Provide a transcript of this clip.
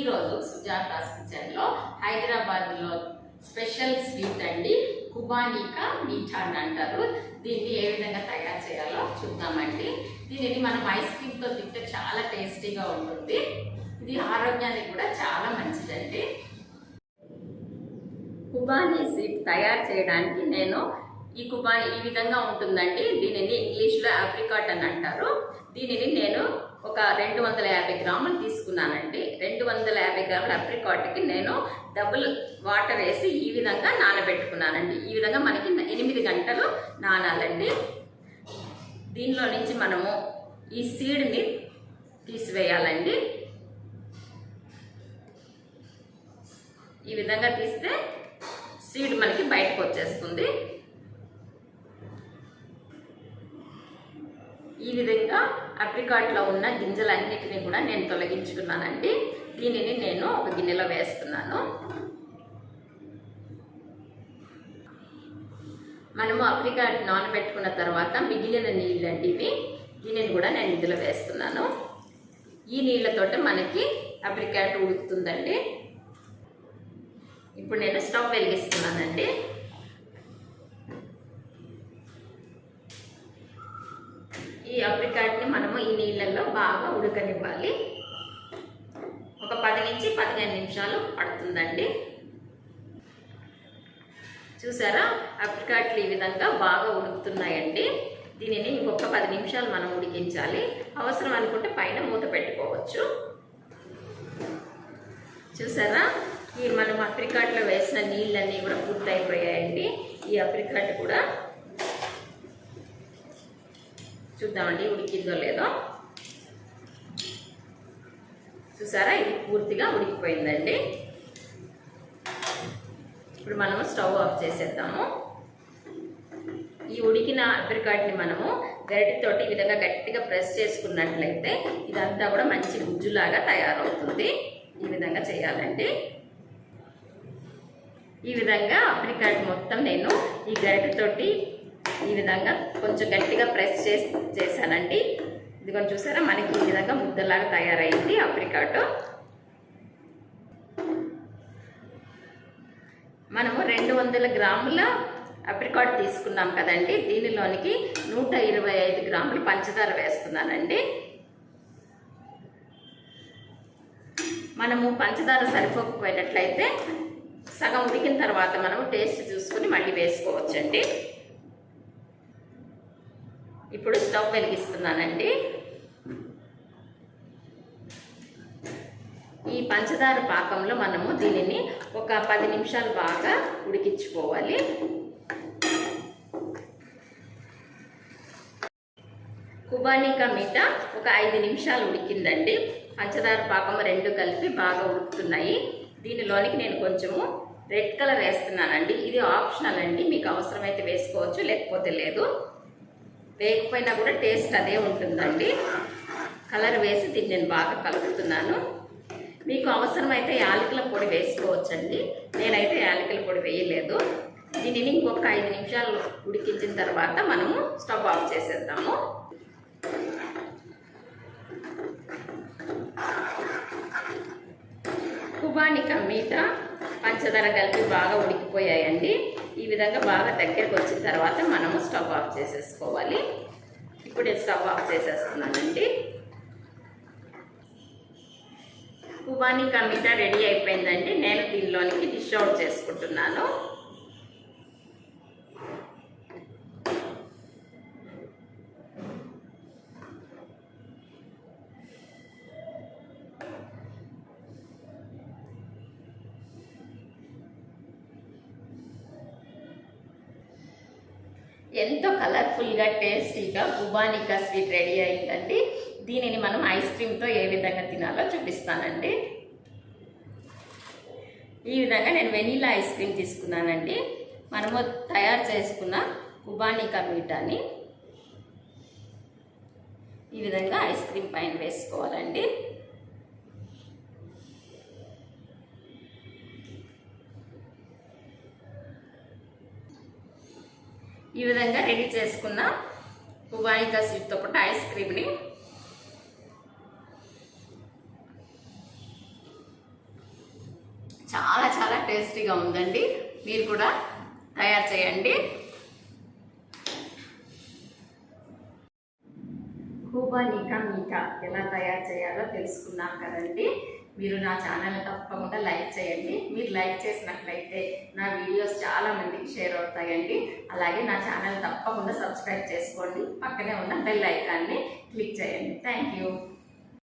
ఈరోజు సుజాతాస్ కిచెన్లో హైదరాబాద్లో స్పెషల్ స్వీట్ అండి, కుబానికా మీఠా అని అంటారు. దీన్ని ఏ విధంగా తయారు చేయాలో చూద్దామండి. దీనిని మనం ఐస్ క్రీమ్తో తింటే చాలా టేస్టీగా ఉంటుంది. ఇది ఆరోగ్యానికి కూడా చాలా మంచిదండి. కుబానీ స్వీట్ తయారు చేయడానికి నేను ఈ కుబానీ ఈ విధంగా ఉంటుందండి. దీనిని ఇంగ్లీష్లో ఆప్రికాట్ అని అంటారు. దీనిని నేను ఒక 250 గ్రాములు తీసుకున్నానండి. 250 గ్రాముల ఆప్రికాట్కి నేను డబుల్ వాటర్ వేసి ఈ విధంగా నానబెట్టుకున్నానండి. ఈ విధంగా మనకి 8 గంటలు నానాలండి. దీనిలో నుంచి మనము ఈ సీడ్ని తీసివేయాలండి. ఈ విధంగా తీస్తే సీడ్ మనకి బయటకు వచ్చేస్తుంది. ఈ విధంగా ఆప్రికాట్లో ఉన్న గింజలన్నిటిని కూడా నేను తొలగించుకున్నానండి. దీనిని నేను ఒక గిన్నెలో వేస్తున్నాను. మనము ఆప్రికాట్ నానబెట్టుకున్న తర్వాత మిగిలిన నీళ్ళండి ఇవి. దీనిని కూడా నేను ఇందులో వేస్తున్నాను. ఈ నీళ్ళతోటి మనకి ఆప్రికాట్ ఉడుకుతుందండి. ఇప్పుడు నేను స్టవ్ వెలిగిస్తున్నానండి. ఈ ఆప్రికాట్ని మనము ఈ నీళ్ళల్లో బాగా ఉడకనివ్వాలి. ఒక 10 నుంచి 15 నిమిషాలు పడుతుందండి. చూసారా, ఆప్రికాట్లు ఈ విధంగా బాగా ఉడుకుతున్నాయండి. దీనిని ఇంకొక 10 నిమిషాలు మనం ఉడికించాలి. అవసరం అనుకుంటే పైన మూత పెట్టుకోవచ్చు. చూసారా, ఈ మనం ఆప్రికాట్లో వేసిన నీళ్ళన్నీ కూడా పూర్తయిపోయాయండి. ఈ ఆప్రికాట్ కూడా చూద్దామండి ఉడికిందో లేదో. చూసారా, ఇది పూర్తిగా ఉడికిపోయిందండి. ఇప్పుడు మనము స్టవ్ ఆఫ్ చేసేద్దాము. ఈ ఉడికిన ఆప్రికాట్ని మనము గరిటెతోటి ఈ విధంగా గట్టిగా ప్రెస్ చేసుకున్నట్లయితే ఇదంతా కూడా మంచి గుజ్జులాగా తయారవుతుంది. ఈ విధంగా చేయాలండి. ఈ విధంగా ఆప్రికాట్ మొత్తం నేను ఈ గరిటెతోటి ఈ విధంగా కొంచెం గట్టిగా ప్రెస్ చేశానండి. ఇది కొంచెం చూసారా, మనకి ఈ విధంగా ముద్దలాగా తయారైంది ఆప్రికాట్. మనము 200 గ్రాముల ఆప్రికాట్ తీసుకున్నాం కదండి. దీనిలోనికి 125 గ్రాములు పంచదార వేస్తున్నానండి. మనము పంచదార సరిపోకపోయినట్లయితే సగం ఉడికిన తర్వాత మనము టేస్ట్ చూసుకుని మళ్ళీ వేసుకోవచ్చండి. ఇప్పుడు స్టవ్ వెలిగిస్తున్నానండి. ఈ పంచదార పాకంలో మనము దీనిని ఒక 10 నిమిషాలు బాగా ఉడికించుకోవాలి. కుబానికా మీఠా ఒక 5 నిమిషాలు ఉడికిందండి. పంచదార పాకం 2 కలిపి బాగా ఉడుకుతున్నాయి. దీనిలోనికి నేను కొంచెము రెడ్ కలర్ వేస్తున్నానండి. ఇది ఆప్షనల్ అండి, మీకు అవసరమైతే వేసుకోవచ్చు, లేకపోతే లేదు. వేయకపోయినా కూడా టేస్ట్ అదే ఉంటుందండి. కలర్ వేసి దీన్ని నేను బాగా కలుపుతున్నాను. మీకు అవసరమైతే యాలకుల పొడి వేసుకోవచ్చండి. నేనైతే యాలకుల పొడి వేయలేదు. దీనిని ఇంకొక 5 నిమిషాలు ఉడికించిన తర్వాత మనము స్టవ్ ఆఫ్ చేసేద్దాము. కుబానికా మీఠా పంచదార కలిపి బాగా ఉడికిపోయాయండి. ఈ విధంగా బాగా దగ్గరకు వచ్చిన తర్వాత మనము స్టవ్ ఆఫ్ చేసేసుకోవాలి. ఇప్పుడు నేను స్టవ్ ఆఫ్ చేసేస్తున్నానండి. కుబానికా మీఠా రెడీ అయిపోయిందండి. నేను దీనిలోనికి డిష్ అవుట్ చేసుకుంటున్నాను. ఎంతో కలర్ఫుల్గా టేస్టీగా కుబానికా స్వీట్ రెడీ అయిందండి. దీనిని మనం ఐస్ క్రీమ్తో ఏ విధంగా తినాలో చూపిస్తానండి. ఈ విధంగా నేను వెనీలా ఐస్ క్రీమ్ తీసుకున్నానండి. మనము తయారు చేసుకున్న కుబానికా మీఠాని ఈ విధంగా ఐస్ క్రీమ్ పైన వేసుకోవాలండి. ఈ విధంగా రెడీ చేసుకున్న కుబానికా స్వీట్తో పాటు ఐస్ క్రీమ్ని చాలా చాలా టేస్టీగా ఉందండి. మీరు కూడా తయారు చేయండి. ఖూబా మీఠా ఎలా తయారు చేయాలో తెలుసుకున్నాం కదండి. మీరు నా ఛానల్ని తప్పకుండా లైక్ చేయండి. మీరు లైక్ చేసినట్లయితే నా వీడియోస్ చాలా మందికి షేర్ అవుతాయండి. అలాగే నా ఛానల్ తప్పకుండా సబ్స్క్రైబ్ చేసుకోండి. పక్కనే ఉన్న బెల్ ఐకాన్ని క్లిక్ చేయండి. Thank you.